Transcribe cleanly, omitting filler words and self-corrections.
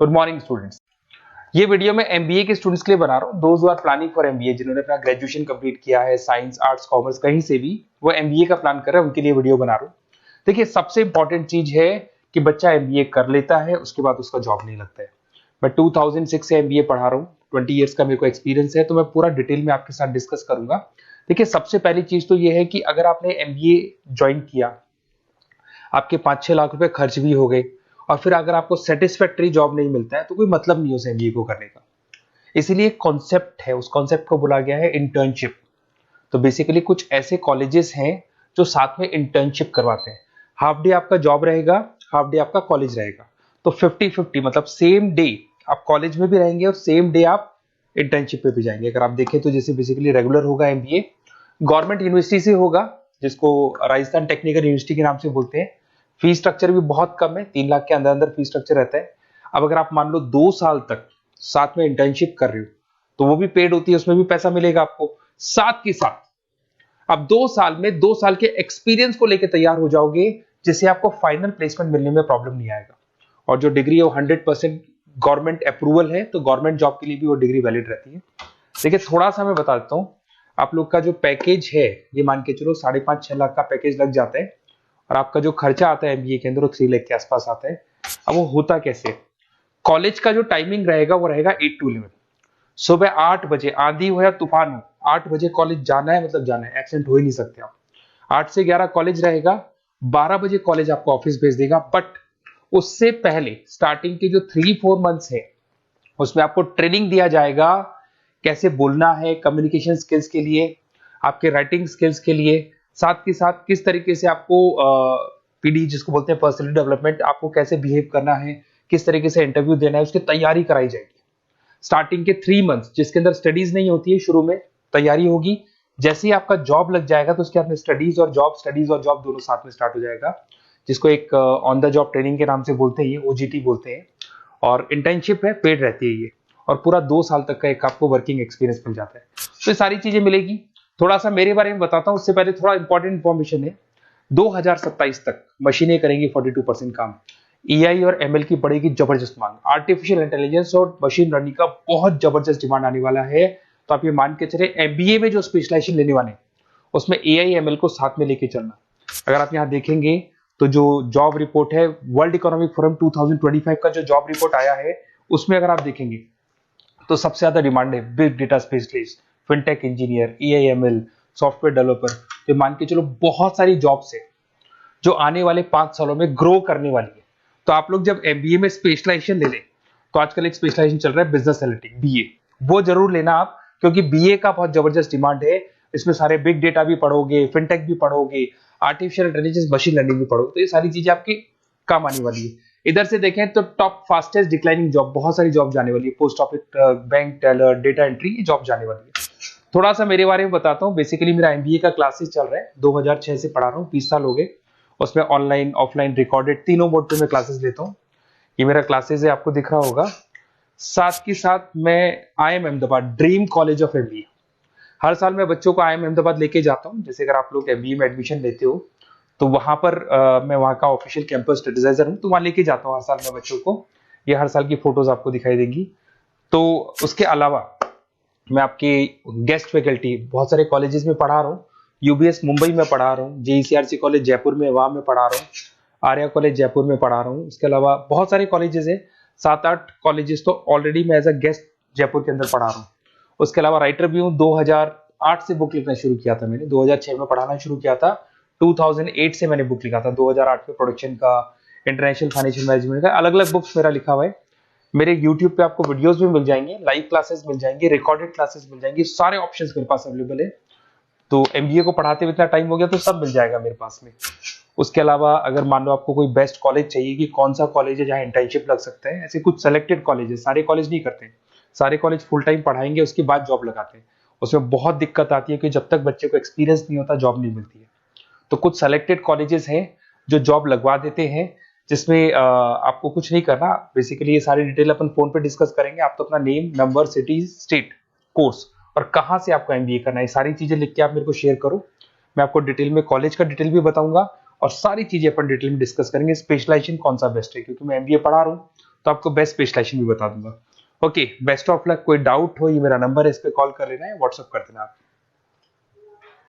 Good morning students. ये video मैं MBA के स्टूडेंट्स के लिए बना रहा हूँ। Those who are planning for MBA, जिन्होंने अपना ग्रेजुएशन कंप्लीट किया है, साइंस आर्ट्स कॉमर्स कहीं से भी वो एमबीए का प्लान कर रहे हैं, उनके लिए वीडियो बना रहा हूँ। देखिए, सबसे इंपॉर्टेंट चीज है कि बच्चा एमबीए कर लेता है, उसके बाद उसका जॉब नहीं लगता है। मैं 2006 से एमबीए पढ़ा रहा हूँ, 20 ईयर्स का मेरे को एक्सपीरियंस है, तो मैं पूरा डिटेल में आपके साथ डिस्कस करूंगा। देखिए, सबसे पहली चीज तो ये है कि अगर आपने एमबीए ज्वाइन किया, आपके 5-6 लाख रुपए खर्च भी हो गए और फिर अगर आपको सेटिस्फैक्टरी जॉब नहीं मिलता है तो कोई मतलब नहीं उस एमबीए को करने का। इसीलिए कॉन्सेप्ट है, उस कॉन्सेप्ट को बोला गया है इंटर्नशिप। तो बेसिकली कुछ ऐसे कॉलेजेस हैं जो साथ में इंटर्नशिप करवाते हैं। हाफ डे आपका जॉब रहेगा, हाफ डे आपका कॉलेज रहेगा। तो 50-50 मतलब सेम डे आप कॉलेज में भी रहेंगे और सेम डे आप इंटर्नशिप पे भी जाएंगे। अगर आप देखें तो जैसे बेसिकली रेगुलर होगा एमबीए, गवर्नमेंट यूनिवर्सिटी से होगा, जिसको राजस्थान टेक्निकल यूनिवर्सिटी के नाम से बोलते हैं। फीस स्ट्रक्चर भी बहुत कम है, 3 लाख के अंदर अंदर फीस स्ट्रक्चर रहता है। अब अगर आप मान लो 2 साल तक साथ में इंटर्नशिप कर रहे हो तो वो भी पेड होती है, उसमें भी पैसा मिलेगा आपको। साथ के साथ अब 2 साल में 2 साल के एक्सपीरियंस को लेकर तैयार हो जाओगे, जिससे आपको फाइनल प्लेसमेंट मिलने में प्रॉब्लम नहीं आएगा। और जो डिग्री है वो 100% गवर्नमेंट अप्रूवल है, तो गवर्नमेंट जॉब के लिए भी वो डिग्री वैलिड रहती है। देखिए, थोड़ा सा मैं बता देता हूँ। आप लोग का जो पैकेज है, ये मान के चलो 5.5-6 लाख का पैकेज लग जाता है और आपका जो खर्चा आता है एमबीए के अंदर वो 3 लाख के आसपास आता है। अब वो होता कैसे? कॉलेज का जो टाइमिंग रहेगा वो रहेगा 8 to 11। सुबह 8 बजे, आंधी हो या तूफान हो, 8 बजे कॉलेज जाना है, मतलब जाना है, एब्सेंट हो ही नहीं सकते आप। 8 से 11 कॉलेज रहेगा, 12 बजे कॉलेज आपको ऑफिस भेज देगा। बट उससे पहले स्टार्टिंग के जो 3-4 मंथ्स है उसमें आपको ट्रेनिंग दिया जाएगा, कैसे बोलना है, कम्युनिकेशन स्किल्स के लिए, आपके राइटिंग स्किल्स के लिए, साथ के साथ किस तरीके से आपको पीडी जिसको बोलते हैं पर्सनैलिटी डेवलपमेंट, आपको कैसे बिहेव करना है, किस तरीके से इंटरव्यू देना है, उसकी तैयारी कराई जाएगी। स्टार्टिंग के 3 मंथ्स जिसके अंदर स्टडीज नहीं होती है, शुरू में तैयारी होगी। जैसे ही आपका जॉब लग जाएगा तो उसके बाद में स्टडीज और जॉब दोनों साथ में स्टार्ट हो जाएगा, जिसको एक ऑन द जॉब ट्रेनिंग के नाम से बोलते हैं, ये ओजीटी बोलते हैं। और इंटर्नशिप है, पेड रहती है ये, और पूरा 2 साल तक का एक आपको वर्किंग एक्सपीरियंस मिल जाता है। तो ये सारी चीजें मिलेगी। थोड़ा सा मेरे बारे में बताता हूँ, उससे पहले थोड़ा इंपॉर्टेंट इंफॉर्मेशन है। 2027 तक मशीनें करेंगी 42% काम। एआई और एमएल की बढ़ेगी जबरदस्त मांग। आर्टिफिशियल इंटेलिजेंस और मशीन लर्निंग का बहुत जबरदस्त डिमांड आने वाला है। तो आप ये मान के चले, एमबीए में जो स्पेशलाइजेशन लेने वाले उसमें एआई एमएल को साथ में लेके चलना। अगर आप यहाँ देखेंगे तो जो जॉब रिपोर्ट है, वर्ल्ड इकोनॉमिक फोरम 2025 का जो जॉब रिपोर्ट आया है, उसमें अगर आप देखेंगे तो सबसे ज्यादा डिमांड है big data specialist, fintech engineer, AIML, software developer. तो मान के चलो बहुत सारी जॉब्स है जो आने वाले 5 सालों में ग्रो करने वाली है। तो आप लोग जब एमबीए में स्पेशलाइजेशन ले लें, तो आजकल एक स्पेशलाइजेशन चल रहा है बिजनेस एनालिटिक्स, बीए, वो जरूर लेना आप, क्योंकि बीए का बहुत जबरदस्त डिमांड है। इसमें सारे बिग डेटा भी पढ़ोगे, फिनटेक भी पढ़ोगे, आर्टिफिशियल इंटेलिजेंस, मशीन लर्निंग भी पढ़ोगे, तो ये सारी चीजें आपकी काम आने वाली है। इधर से देखें तो टॉप फास्टेस्ट डिक्लाइनिंग जॉब, बहुत सारी जॉब जाने वाली है, post office, bank teller, data entry, ये जॉब जाने वाली है। थोड़ा सा मेरे बारे में बताता हूँ। बेसिकली मेरा एमबीए का क्लासेस चल रहा है, 2006 से पढ़ा रहा हूँ, 20 साल हो गए। उसमें ऑनलाइन, ऑफलाइन, रिकॉर्डेड, तीनों मोड पे मैं क्लासेस लेता हूँ। ये मेरा क्लासेस है, आपको दिख रहा होगा। साथ के साथ मैं IIM Ahmedabad, dream college of MBA, हर साल मैं बच्चों को आईएम अहमदाबाद लेके जाता हूँ। जैसे अगर आप लोग एमबीए में एडमिशन लेते हो तो वहां पर मैं वहां का ऑफिशियल कैंपस स्ट्रेटेजाइजर हूँ, तो वहां लेके जाता हूँ हर साल मैं बच्चों को। ये हर साल की फोटोज आपको दिखाई देंगी। तो उसके अलावा मैं आपके गेस्ट फैकल्टी बहुत सारे कॉलेजेस में पढ़ा रहा हूँ। यूबीएस मुंबई में पढ़ा रहा हूँ, जेईसीआरसी कॉलेज जयपुर में, वहां में पढ़ा रहा हूँ, आर्या कॉलेज जयपुर में पढ़ा रहा हूँ। उसके अलावा बहुत सारे कॉलेजेस है, 7-8 कॉलेजेस तो ऑलरेडी मैं एज अ गेस्ट जयपुर के अंदर पढ़ा रहा हूँ। उसके अलावा राइटर भी हूँ। 2008 से बुक लिखना शुरू किया था मैंने, 2006 में पढ़ाना शुरू किया था, 2008 से मैंने बुक लिखा था। 2008 में प्रोडक्शन का, इंटरनेशनल फाइनेंशियल मैनेजमेंट का, अलग अलग बुक्स मेरा लिखा हुआ है। मेरे यूट्यूब पे आपको वीडियोस भी मिल जाएंगे, लाइव क्लासेस मिल जाएंगे, रिकॉर्डेड क्लासेस मिल जाएंगी, सारे ऑप्शंस मेरे पास अवेलेबल है। तो एमबीए को पढ़ाते हुए इतना टाइम हो गया तो सब मिल जाएगा मेरे पास में। उसके अलावा अगर मान लो आपको कोई बेस्ट कॉलेज चाहिए कि कौन सा कॉलेज है जहाँ इंटर्नशिप लग सकता है, ऐसे कुछ सेलेक्टेड कॉलेज है, सारे कॉलेज नहीं करते, सारे कॉलेज फुल टाइम पढ़ाएंगे उसके बाद जॉब लगाते हैं। उसमें बहुत दिक्कत आती है कि जब तक बच्चे को एक्सपीरियंस नहीं होता जॉब नहीं मिलती है। तो कुछ सेलेक्टेड कॉलेजेस हैं जो जॉब लगवा देते हैं, जिसमें आपको कुछ नहीं करना। बेसिकली ये सारी डिटेल अपन फोन पे डिस्कस करेंगे। आप तो अपना name, number, city, state, course और कहाँ से आपको एमबीए करना है, सारी चीजें लिख के आप मेरे को शेयर करो। मैं आपको डिटेल में कॉलेज का डिटेल भी बताऊंगा और सारी चीजें अपन डिटेल में डिस्कस करेंगे। स्पेशलाइजेशन कौन सा बेस्ट है, क्योंकि मैं एमबीए पढ़ा रहा हूँ तो आपको बेस्ट स्पेशलाइजेशन भी बता दूंगा। Okay, best of luck. कोई डाउट हो, ये मेरा नंबर है, इस पे कॉल कर लेना है, व्हाट्सअप कर देना आप।